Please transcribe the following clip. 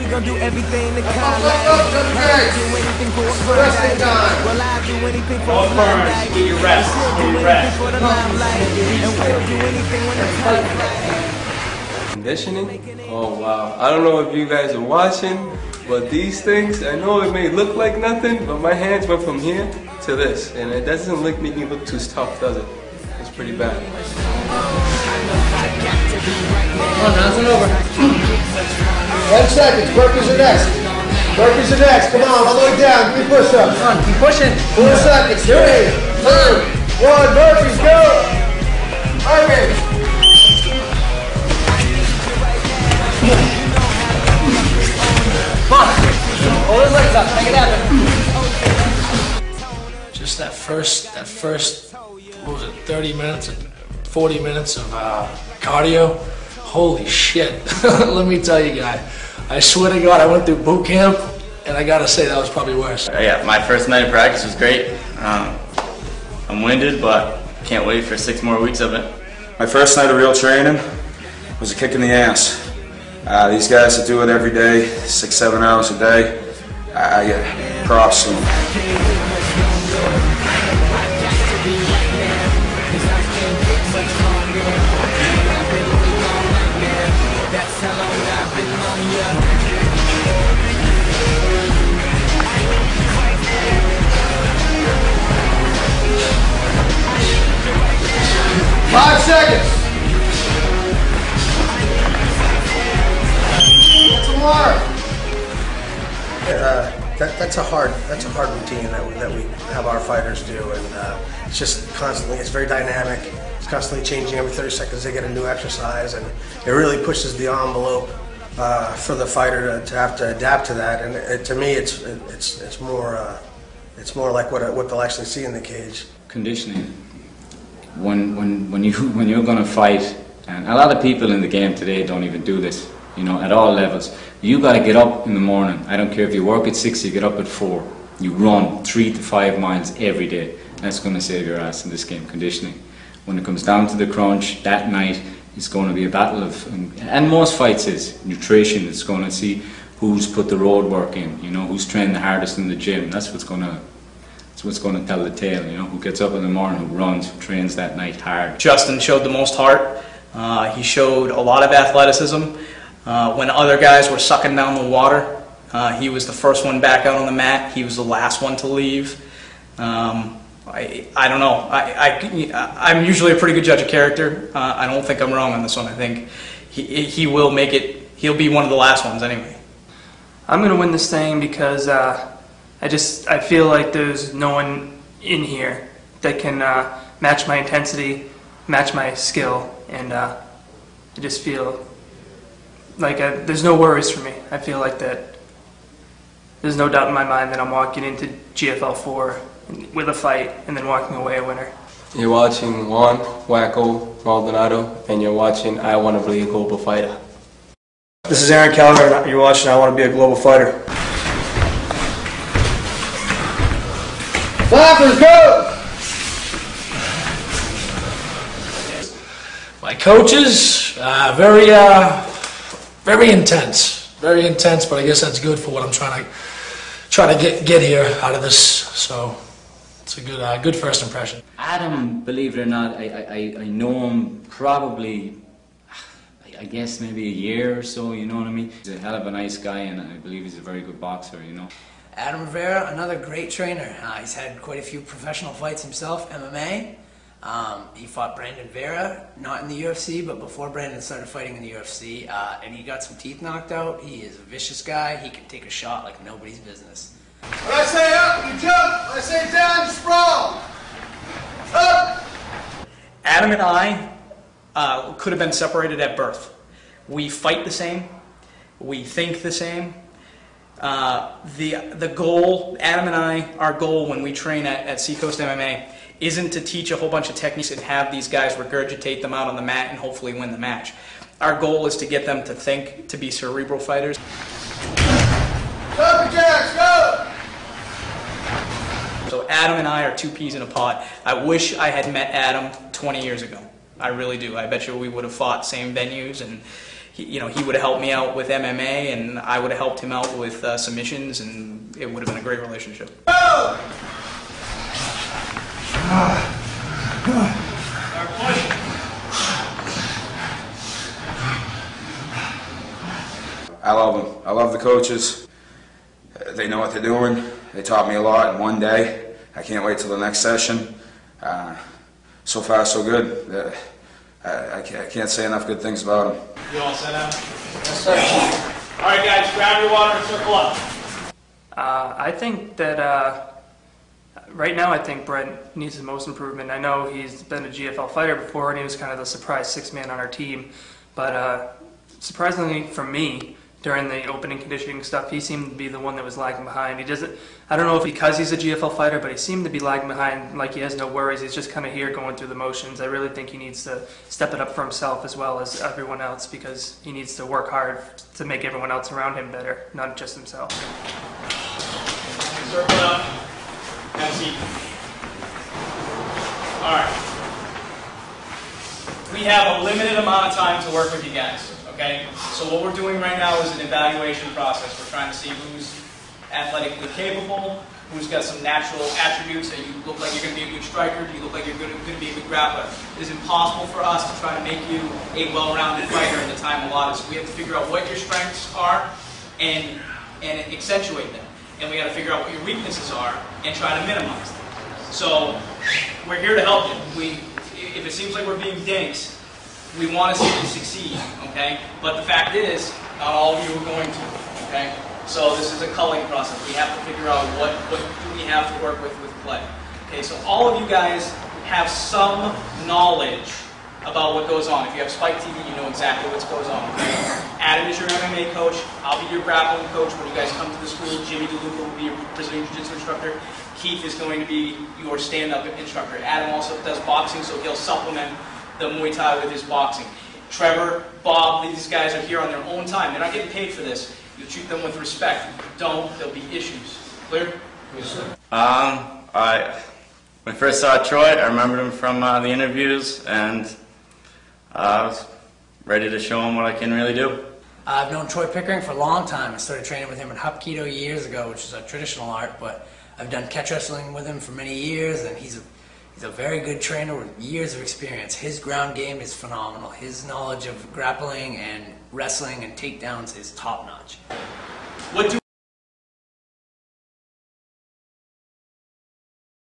gon' do everything to kind like do anything for a Friday. Well, I'll do anything for a Monday. Get your rest. We'll do anything for the limelight, and we'll do anything when the time's right. Conditioning? Oh wow. I don't know if you guys are watching, but these things, I know it may look like nothing, but my hands went from here to this, and it doesn't make me look too tough, does it? It's pretty bad. Come on, round it over. 10 seconds, burpees are next. Burpees are next, come on, all the way down, 3 push-ups. Come on, keep pushing. 4 seconds, 3, 2, 1, burpees, go! Burpees! Come on, hold those legs up, make it happen. Just that first, what was it, 30 minutes, 40 minutes of cardio. Holy shit, let me tell you guys, I swear to God, I went through boot camp, and I gotta say that was probably worse. Yeah, my first night of practice was great. I'm winded, but can't wait for 6 more weeks of it. My first night of real training was a kick in the ass. These guys that do it every day, 6-7 hours a day, I get props to them. 5 seconds. Some more. That's a hard routine that we have our fighters do, and it's just constantly. It's very dynamic. It's constantly changing every 30 seconds. They get a new exercise, and it really pushes the envelope for the fighter to have to adapt to that. And to me, it's more like what they'll actually see in the cage. Conditioning. When you're going to fight, and a lot of people in the game today don't even do this, you know, at all levels. You got to get up in the morning. I don't care if you work at 6, you get up at 4. You run 3 to 5 miles every day. That's going to save your ass in this game, conditioning. When it comes down to the crunch, that night it's going to be a battle of, and most fights is nutrition. It's going to see who's put the road work in, you know, who's trained the hardest in the gym. That's what's going to tell the tale, you know, who gets up in the morning, who runs, who trains that night hard. Justin showed the most heart. He showed a lot of athleticism. When other guys were sucking down the water, he was the first one back out on the mat. He was the last one to leave. I don't know. I'm usually a pretty good judge of character. I don't think I'm wrong on this one. I think he will make it. He'll be one of the last ones anyway. I'm going to win this thing because I feel like there's no one in here that can match my intensity, match my skill, and I just feel like there's no worries for me. I feel like that there's no doubt in my mind that I'm walking into GFL 4 with a fight and then walking away a winner. You're watching Juan Wacko Maldonado, and you're watching I Want to Be a Global Fighter. This is Aaron Keller, and you're watching I Want to Be a Global Fighter. Clappers, go! My coaches, very intense, but I guess that's good for what I'm trying to get here out of this. So it's a good first impression. Adam, believe it or not, I know him probably, I guess maybe a year or so, you know what I mean? He's a hell of a nice guy, and I believe he's a very good boxer, you know. Adam Rivera, another great trainer. He's had quite a few professional fights himself, MMA. He fought Brandon Vera, not in the UFC, but before Brandon started fighting in the UFC, and he got some teeth knocked out. He is a vicious guy. He can take a shot like nobody's business. When I say up, you jump. When I say down, you sprawl. Up! Adam and I could have been separated at birth. We fight the same. We think the same. The goal, Adam and I, our goal when we train at Seacoast MMA isn't to teach a whole bunch of techniques and have these guys regurgitate them out on the mat and hopefully win the match. Our goal is to get them to think, to be cerebral fighters. Jumping jacks, go! So Adam and I are 2 peas in a pod. I wish I had met Adam 20 years ago. I really do. I bet you we would have fought same venues, and he would have helped me out with MMA, and I would have helped him out with submissions, and it would have been a great relationship. I love them. I love the coaches. They know what they're doing. They taught me a lot in one day. I can't wait till the next session. So far, so good. I can't say enough good things about them. You all set up? Yes, sir. All right, guys, grab your water and circle up. I think that right now I think Brent needs the most improvement. I know he's been a GFL fighter before, and he was kind of the surprise sixth man on our team. But surprisingly for me, during the opening conditioning stuff, he seemed to be the one that was lagging behind. He doesn't, I don't know if because he's a GFL fighter, but he seemed to be lagging behind, like he has no worries. He's just kind of here going through the motions. I really think he needs to step it up for himself as well as everyone else, because he needs to work hard to make everyone else around him better, not just himself. Circle up. Have a seat. All right. We have a limited amount of time to work with you guys. Okay, so what we're doing right now is an evaluation process. We're trying to see who's athletically capable, who's got some natural attributes. That you look like you're going to be a good striker, do you look like you're going to be a good grappler. It is impossible for us to try to make you a well-rounded fighter in the time allotted. So we have to figure out what your strengths are and accentuate them. And we got to figure out what your weaknesses are and try to minimize them. So we're here to help you. If it seems like we're being dinks, we want to see you succeed, okay? But the fact is, not all of you are going to, okay? So this is a culling process. We have to figure out what do we have to work with play. Okay, so all of you guys have some knowledge about what goes on. If you have Spike TV, you know exactly what goes on, okay? Adam is your MMA coach. I'll be your grappling coach when you guys come to the school. Jimmy DeLuca will be your Brazilian Jiu-Jitsu instructor. Keith is going to be your stand-up instructor. Adam also does boxing, so he'll supplement the Muay Thai with his boxing. Trevor, Bob, these guys are here on their own time. They're not getting paid for this. You treat them with respect. If you don't, there'll be issues. Clear? Yes, sir. When I first saw Troy, I remembered him from the interviews, and I was ready to show him what I can really do. I've known Troy Pickering for a long time. I started training with him in Hapkido years ago, which is a traditional art, but I've done catch wrestling with him for many years, and he's a very good trainer with years of experience. His ground game is phenomenal. His knowledge of grappling and wrestling and takedowns is top-notch. What do